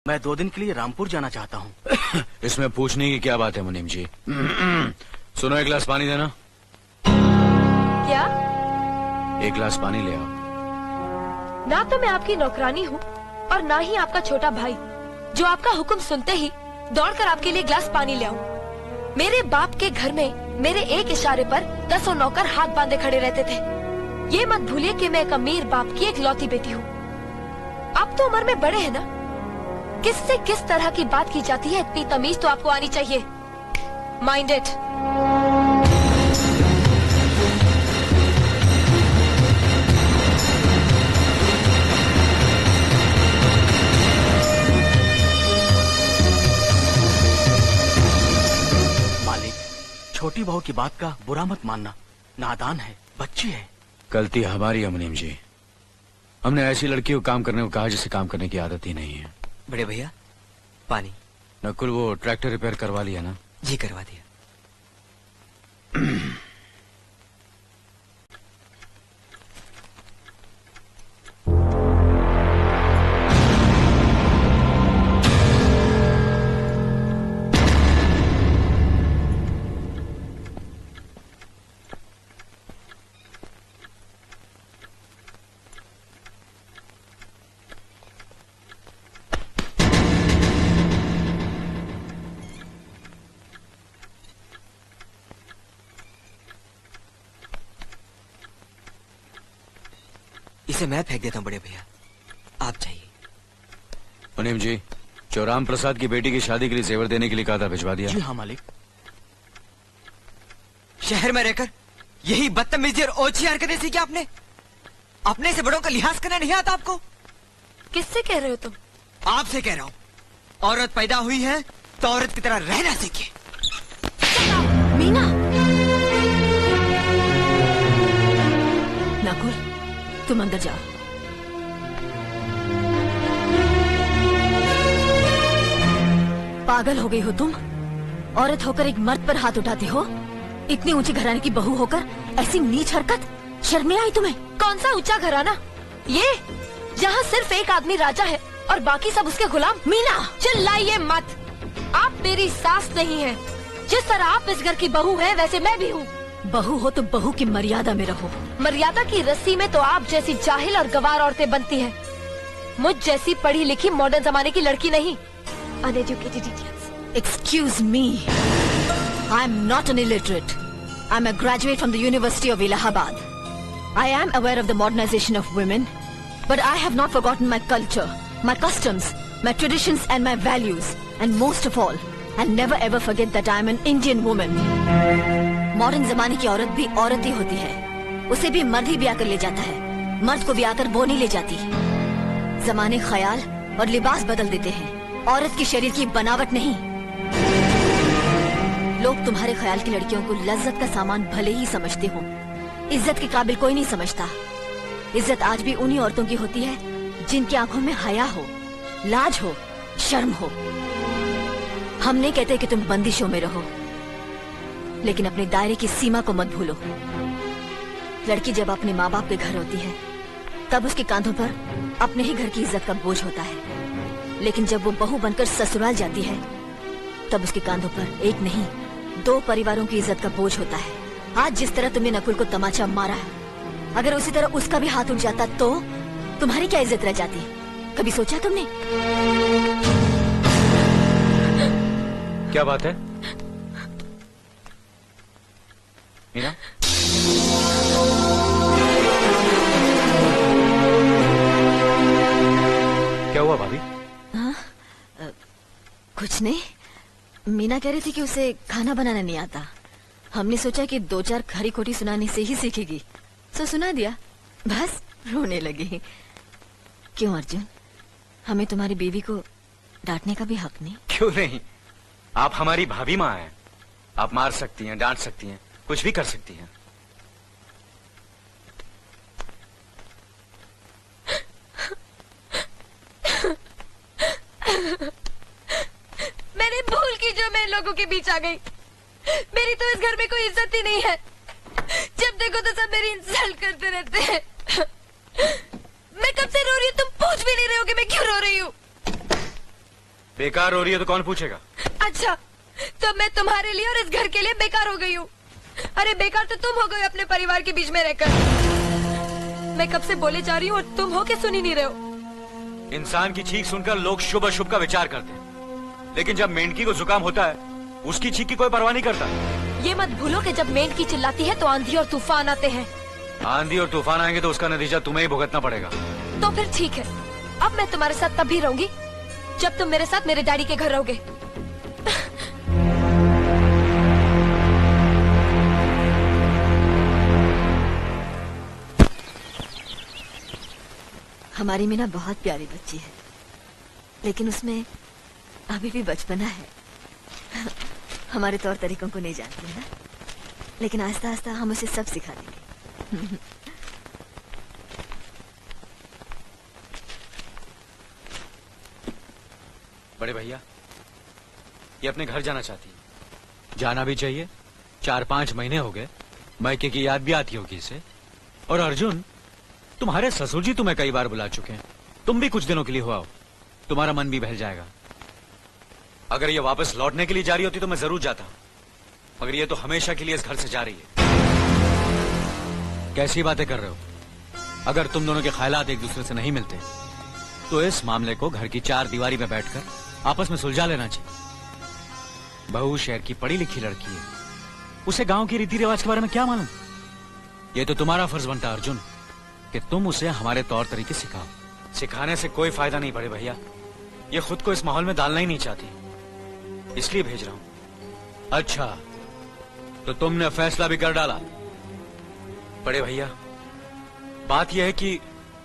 मैं 2 दिन के लिए रामपुर जाना चाहता हूँ। इसमें पूछने की क्या बात है मुनीम जी? सुनो, 1 गिलास पानी देना। क्या? 1 गिलास पानी ले आओ। ना तो मैं आपकी नौकरानी हूँ और ना ही आपका छोटा भाई जो आपका हुक्म सुनते ही दौड़कर आपके लिए गिलास पानी ले आऊं। मेरे बाप के घर में मेरे एक इशारे पर 10 नौकर हाथ बांधे खड़े रहते थे। ये मत भूलिए कि मैं एक अमीर बाप की एकलौती बेटी हूँ। आप तो उम्र में बड़े हैं ना, किससे किस तरह की बात की जाती है इतनी तमीज तो आपको आनी चाहिए। Mind it. मालिक, छोटी बहू की बात का बुरा मत मानना, नादान है, बच्ची है। गलती हमारी है मुनीम जी। हमने ऐसी लड़की को काम करने को कहा जिसे काम करने की आदत ही नहीं है। बड़े भैया, पानी। नकुल, वो ट्रैक्टर रिपेयर करवा लिया ना? जी करवा दिया। इसे मैं फेंक देता हूँ बड़े भैया, आप चाहिए। मुनीम जी, जो राम प्रसाद की बेटी की शादी के लिए जेवर देने के लिए कहा था, भिजवा दिया? जी हाँ मालिक। शहर में रहकर यही बदतमीजी और ओछी हरकतें सीखी आपने? अपने से बड़ों का लिहाज करना नहीं आता आपको? किससे कह रहे हो तुम? आपसे कह रहा हूँ। औरत पैदा हुई है तो औरत की तरह रहना सीखिए। मीना। नकुल, तुम अंदर जाओ। पागल हो गई हो तुम? औरत होकर एक मर्द पर हाथ उठाती हो? इतनी ऊंची घराने की बहू होकर ऐसी नीच हरकत, शर्म नहीं आई तुम्हें? कौन सा ऊंचा घराना? ये जहाँ सिर्फ एक आदमी राजा है और बाकी सब उसके गुलाम। मीना, चिल्लाइए मत। आप मेरी सास नहीं है। जिस तरह आप इस घर की बहू है वैसे मैं भी हूँ। बहू हो तो बहू की मर्यादा में रहो। मर्यादा की रस्सी में तो आप जैसी जाहिल और गवार औरतें बनती हैं। मुझ जैसी पढ़ी लिखी मॉडर्न जमाने की लड़की नहीं। Uneducated idiots. Excuse me. I am not an illiterate. I am a graduate from the University of Allahabad. I am aware of the modernization of women, but I have not forgotten my culture, my customs, my traditions and my values. And most of all, I'll never ever forget that I am an Indian woman. Modern जमाने की औरत भी औरत ही होती है। उसे भी मर्द ही ब्याह कर ले जाता है, मर्द को ब्याह कर वो नहीं ले जाती। जमाने ख्याल और लिबास बदल देते हैं, औरत की शरीर की बनावट नहीं। लोग तुम्हारे ख्याल की लड़कियों को लज्जत का सामान भले ही समझते हो, इज्जत के काबिल कोई नहीं समझता। इज्जत आज भी उन्हीं औरतों की होती है जिनकी आंखों में हया हो, लाज हो, शर्म हो। हम नहीं कहते कि तुम बंदिशों में रहो, लेकिन अपने दायरे की सीमा को मत भूलो। लड़की जब अपने माँ बाप के घर होती है तब उसके कांधों पर अपने ही घर की इज्जत का बोझ होता है, लेकिन जब वो बहू बनकर ससुराल जाती है तब उसके कांधों पर एक नहीं 2 परिवारों की इज्जत का बोझ होता है। आज जिस तरह तुमने नकुल को तमाचा मारा, अगर उसी तरह उसका भी हाथ उठ जाता तो तुम्हारी क्या इज्जत रह जाती? कभी सोचा तुमने? क्या बात है मीना? क्या हुआ भाभी? कुछ नहीं। मीना कह रही थी कि उसे खाना बनाना नहीं आता। हमने सोचा कि 2-4 खरी खोटी सुनाने से ही सीखेगी, तो सुना दिया। बस रोने लगी। क्यों अर्जुन, हमें तुम्हारी बीवी को डांटने का भी हक नहीं? क्यों नहीं, आप हमारी भाभी माँ हैं। आप मार सकती हैं, डांट सकती हैं, कुछ भी कर सकती हैं। मैंने भूल की जो मैं लोगों के बीच आ गई। मेरी तो इस घर में कोई इज्जत ही नहीं है। जब देखो तो सब मेरी इंसल्ट करते रहते हैं। मैं कब से रो रही हूँ, तुम पूछ भी नहीं रहे हो कि मैं क्यों रो रही हूँ। बेकार हो रही है तो कौन पूछेगा? अच्छा, तो मैं तुम्हारे लिए और इस घर के लिए बेकार हो गई हूँ। अरे बेकार तो तुम हो गए अपने परिवार के बीच में रहकर। मैं कब से बोले जा रही हूँ और तुम हो के सुन ही नहीं रहे हो। इंसान की चीख सुनकर लोग शुभ अशुभ का विचार करते हैं, लेकिन जब मेंढकी को जुकाम होता है उसकी चीख की कोई परवाह नहीं करता। ये मत भूलो कि जब मेंढकी चिल्लाती है तो आंधी और तूफान आते हैं। आंधी और तूफान आएंगे तो उसका नतीजा तुम्हें ही भुगतना पड़ेगा। तो फिर ठीक है, अब मैं तुम्हारे साथ तब भी रहूंगी जब तुम मेरे साथ मेरे डैडी के घर रहोगे। हमारी मीना बहुत प्यारी बच्ची है, लेकिन उसमें अभी भी बचपना है। हमारे तौर तरीकों को नहीं जानती है ना, लेकिन आस्ता आस्ता हम उसे सब सिखा देंगे। बड़े भैया, ये अपने घर जाना चाहती है। जाना भी चाहिए। 4-5 महीने हो गए, मायके की याद भी आती होगी इसे। और अर्जुन, तुम्हारे ससुर जी तुम्हें कई बार बुला चुके हैं, तुम भी कुछ दिनों के लिए हो आओ, तुम्हारा मन भी बहल जाएगा। अगर ये वापस लौटने के लिए जा रही होती तो मैं जरूर जाता, मगर ये तो हमेशा के लिए इस घर से जा रही है। कैसी बातें कर रहे हो? अगर तुम दोनों के ख्यालात एक दूसरे से नहीं मिलते तो इस मामले को घर की 4 दीवारी में बैठकर आपस में सुलझा लेना चाहिए। बहू शहर की पढ़ी लिखी लड़की है, उसे गांव की रीति रिवाज के बारे में क्या मालूम? ये तो तुम्हारा फर्ज बनता अर्जुन कि तुम उसे हमारे तौर तरीके सिखाओ। सिखाने से कोई फायदा नहीं बड़े भैया, ये खुद को इस माहौल में डालना ही नहीं चाहती, इसलिए भेज रहा हूं। अच्छा, तो तुमने फैसला भी कर डाला? बड़े भैया, बात यह है कि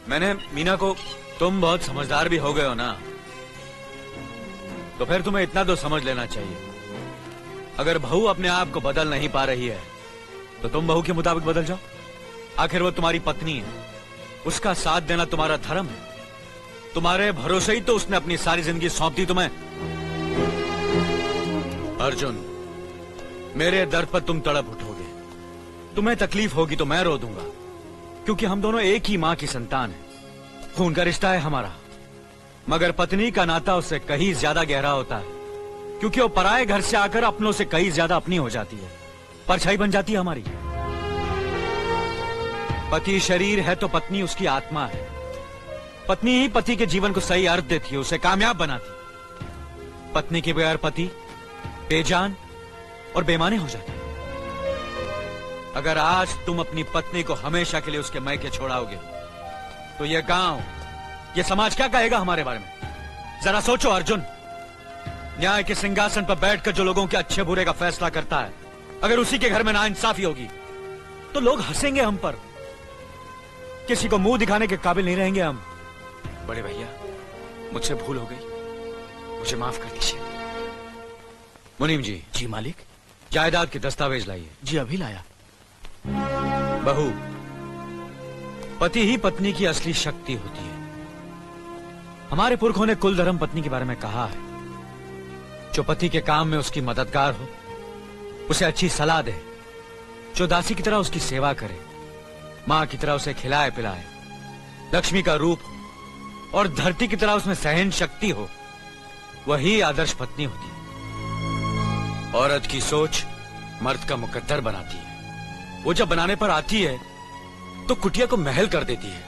मैंने मीना को, तुम बहुत समझदार भी हो गए हो ना, तो फिर तुम्हें इतना तो समझ लेना चाहिए, अगर बहू अपने आप को बदल नहीं पा रही है तो तुम बहू के मुताबिक बदल जाओ। आखिर वो तुम्हारी पत्नी है, उसका साथ देना तुम्हारा धर्म है। तुम्हारे भरोसे ही तो उसने अपनी सारी जिंदगी सौंप दी तुम्हें। अर्जुन, मेरे दर्द पर तुम तड़प उठोगे, तुम्हें तकलीफ होगी तो मैं रो दूंगा, क्योंकि हम दोनों एक ही मां की संतान हैं, खून का रिश्ता है हमारा। मगर पत्नी का नाता उससे कहीं ज्यादा गहरा होता है, क्योंकि वो पराये घर से आकर अपनों से कहीं ज्यादा अपनी हो जाती है, परछाई बन जाती है हमारी। पति शरीर है तो पत्नी उसकी आत्मा है। पत्नी ही पति के जीवन को सही अर्थ देती है, उसे कामयाब बनाती। पत्नी के बगैर पति बेजान और बेमाने हो जाते। अगर आज तुम अपनी पत्नी को हमेशा के लिए उसके मायके छोड़ाओगे तो यह गांव, यह समाज क्या कहेगा हमारे बारे में? जरा सोचो अर्जुन, न्याय के सिंहासन पर बैठकर जो लोगों के अच्छे बुरे का फैसला करता है, अगर उसी के घर में नाइंसाफी होगी तो लोग हंसेंगे हम पर, किसी को मुंह दिखाने के काबिल नहीं रहेंगे हम। बड़े भैया, मुझसे भूल हो गई, मुझे माफ कर दीजिए। मुनीम जी। जी मालिक। जायदाद के दस्तावेज लाइए। जी अभी लाया। बहू, पति ही पत्नी की असली शक्ति होती है। हमारे पुरखों ने कुल धर्म पत्नी के बारे में कहा है, जो पति के काम में उसकी मददगार हो, उसे अच्छी सलाह दे, जो दासी की तरह उसकी सेवा करे, मां की तरह उसे खिलाए पिलाए, लक्ष्मी का रूप हो और धरती की तरह उसमें सहन शक्ति हो, वही आदर्श पत्नी होती है। औरत की सोच मर्द का मुकद्दर बनाती है। वो जब बनाने पर आती है तो कुटिया को महल कर देती है,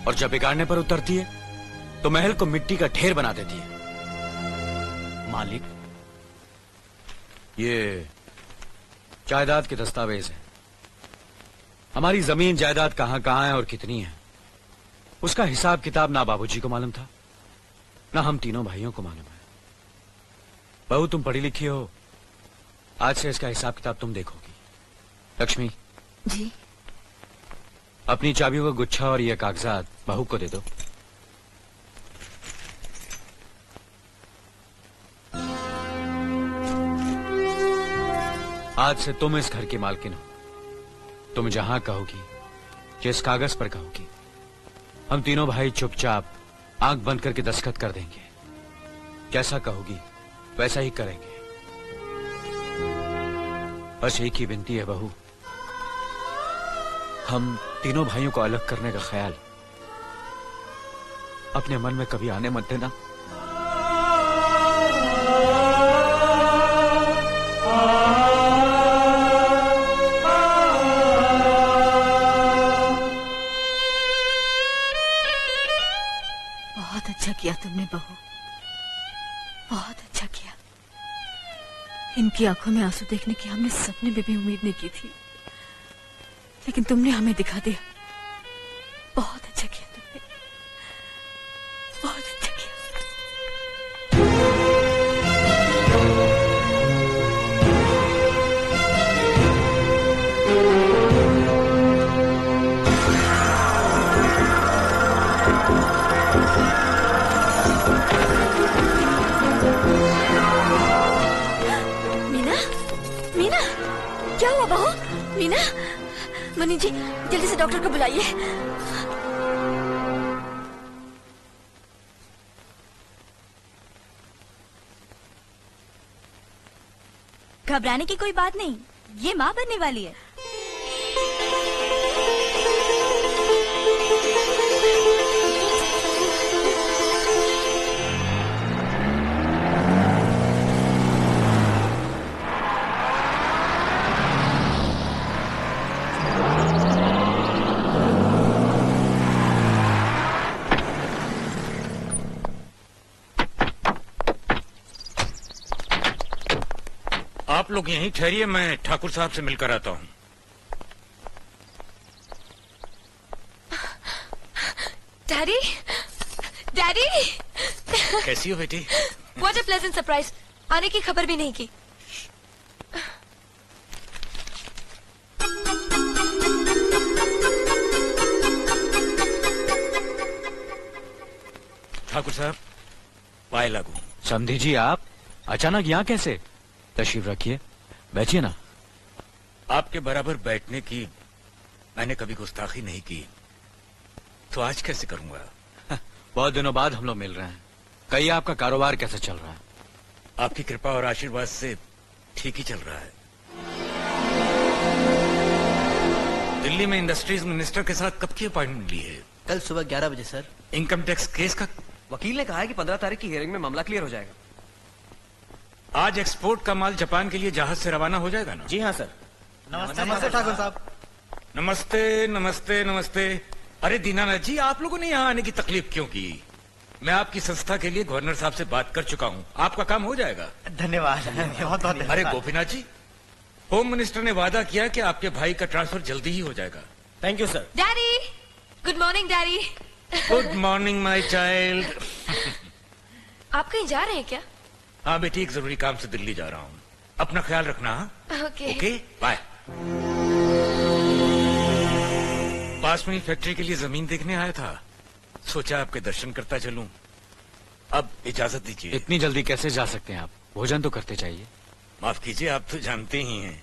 और जब बिगाड़ने पर उतरती है तो महल को मिट्टी का ढेर बना देती है। मालिक, ये जायदाद के दस्तावेज हैं। हमारी जमीन जायदाद कहां कहां है और कितनी है, उसका हिसाब किताब ना बाबूजी को मालूम था, ना हम तीनों भाइयों को मालूम है। बहू, तुम पढ़ी लिखी हो, आज से इसका हिसाब किताब तुम देखोगी। लक्ष्मी जी। अपनी चाबियों का गुच्छा और ये कागजात बहू को दे दो। आज से तुम इस घर की मालकिन हो। तुम जहां कहोगी, जिस कागज पर कहोगी, हम तीनों भाई चुपचाप आंख बंद करके दस्तखत कर देंगे। जैसा कहोगी वैसा ही करेंगे। बस एक ही विनती है बहू, हम तीनों भाइयों को अलग करने का ख्याल अपने मन में कभी आने मत देना। बहुत अच्छा किया। इनकी आंखों में आंसू देखने की हमने सपने में भी उम्मीद नहीं की थी, लेकिन तुमने हमें दिखा दिया। बहुत अच्छा किया तुमने, बहुत अच्छा किया। मीना, मीना, क्या हुआ बहू? मीना, मनी जी जल्दी से डॉक्टर को बुलाइए। घबराने की कोई बात नहीं, ये माँ बनने वाली है। आप लोग यहीं ठहरिए, मैं ठाकुर साहब से मिलकर आता हूँ। डैडी, डैडी, कैसी हो बेटी? What a pleasant surprise. आने की खबर भी नहीं की। ठाकुर साहब, पाए लागू। समधी जी, आप अचानक यहाँ कैसे? तशरीफ रखिए, बैठिए ना। आपके बराबर बैठने की मैंने कभी गुस्ताखी नहीं की, तो आज कैसे करूंगा? बहुत दिनों बाद हम लोग मिल रहे हैं। कहिए, आपका कारोबार कैसा चल रहा है? आपकी कृपा और आशीर्वाद से ठीक ही चल रहा है। दिल्ली में इंडस्ट्रीज मिनिस्टर के साथ कब की अपॉइंटमेंट ली है? कल सुबह 11 बजे सर। इनकम टैक्स केस का वकील ने कहा है कि 15 तारीख की हियरिंग में मामला क्लियर हो जाएगा। आज एक्सपोर्ट का माल जापान के लिए जहाज से रवाना हो जाएगा ना? जी हाँ सर। नमस्ते ठाकुर साहब। नमस्ते नमस्ते नमस्ते। अरे दीनानाथ जी, आप लोगों ने यहाँ आने की तकलीफ क्यों की? मैं आपकी संस्था के लिए गवर्नर साहब से बात कर चुका हूँ, आपका काम हो जाएगा। धन्यवाद, बहुत बहुत अरे गोपीनाथ जी, होम मिनिस्टर ने वादा किया कि आपके भाई का ट्रांसफर जल्दी ही हो जाएगा। Thank you sir. Daddy, good morning daddy. Good morning my child. आप कहीं जा रहे हैं क्या? हाँ बेटी, एक जरूरी काम से दिल्ली जा रहा हूँ। अपना ख्याल रखना। हाँ? ओके। Okay, bye. पास में ही फैक्ट्री के लिए जमीन देखने आया था, सोचा आपके दर्शन करता चलूं। अब इजाजत दीजिए। इतनी जल्दी कैसे जा सकते हैं आप? भोजन तो करते जाइए। माफ कीजिए, आप तो जानते ही हैं,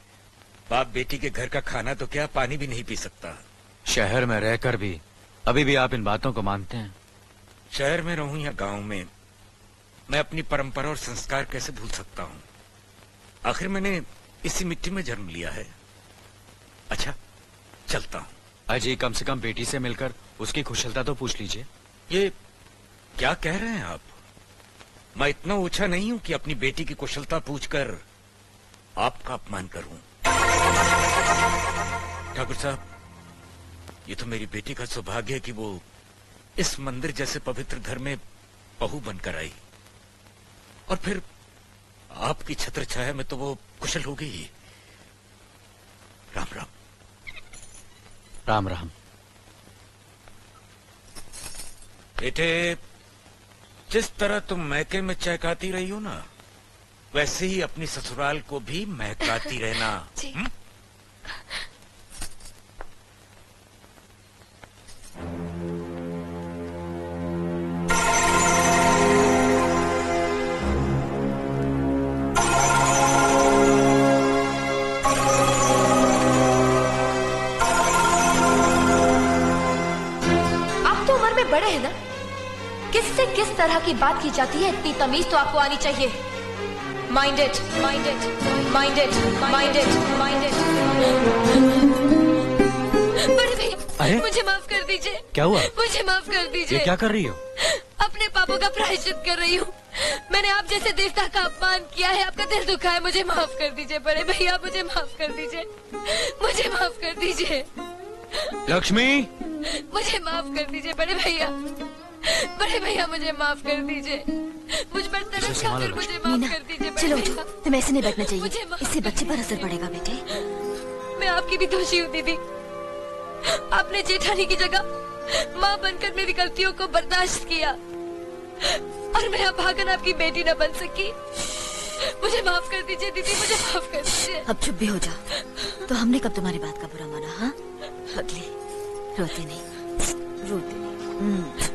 बाप बेटी के घर का खाना तो क्या, पानी भी नहीं पी सकता। शहर में रहकर भी अभी भी आप इन बातों को मानते हैं? शहर में रहूं या गांव में, मैं अपनी परंपरा और संस्कार कैसे भूल सकता हूं? आखिर मैंने इसी मिट्टी में जन्म लिया है। अच्छा, चलता हूं। अजी, कम से कम बेटी से मिलकर उसकी कुशलता तो पूछ लीजिए। ये क्या कह रहे हैं आप? मैं इतना ऊंचा नहीं हूं कि अपनी बेटी की कुशलता पूछकर आपका अपमान करूं। ठाकुर साहब, ये तो मेरी बेटी का सौभाग्य है कि वो इस मंदिर जैसे पवित्र घर में बहू बनकर आई, और फिर आपकी छत्र छाया में तो वो कुशल हो गई ही। राम राम। राम राम। बेटे, जिस तरह तुम मैके में चहकाती रही हो ना, वैसे ही अपनी ससुराल को भी महकाती रहना। जी। आप तो उम्र में बड़े हैं ना, किससे किस तरह की बात की जाती है इतनी तमीज तो आपको आनी चाहिए। Mind it, mind it, mind it, mind it, mind it. बड़े भैया, अरे? मुझे माफ कर दीजिए। क्या हुआ? मुझे माफ कर ये दीजिए। क्या कर रही हो? अपने पापों का प्रायश्चित कर रही हूँ। मैंने आप जैसे देवता का अपमान किया है, आपका दिल दुखा है, मुझे माफ कर दीजिए बड़े भैया, मुझे माफ कर दीजिए, मुझे माफ कर दीजिए। लक्ष्मी, मुझे माफ कर दीजिए बड़े भैया, बड़े भैया मुझे माफ कर दीजिए, मुझ पर तरस इसे संभालो खाकर मुझे मीना, माफ कर दीजिए बड़े चलो भैया। उठो, तुम्हें ऐसे नहीं बैठना मुझे चाहिए, माफ इससे बच्चे पर असर पड़ेगा बेटे। मैं आपकी भी दोषी हूँ दीदी। आपने जेठानी की जगह माँ बनकर मेरी गलतियों को बर्दाश्त किया और मैं अभागन आपकी बेटी न बन सकी। मुझे माफ कर दीजिए दीदी, मुझे माफ कर दीजिए। अब चुप भी हो जाओ। तो हमने कब तुम्हारी बात का बुरा माना? हाँ पगली, रोते नहीं, रोते नहीं।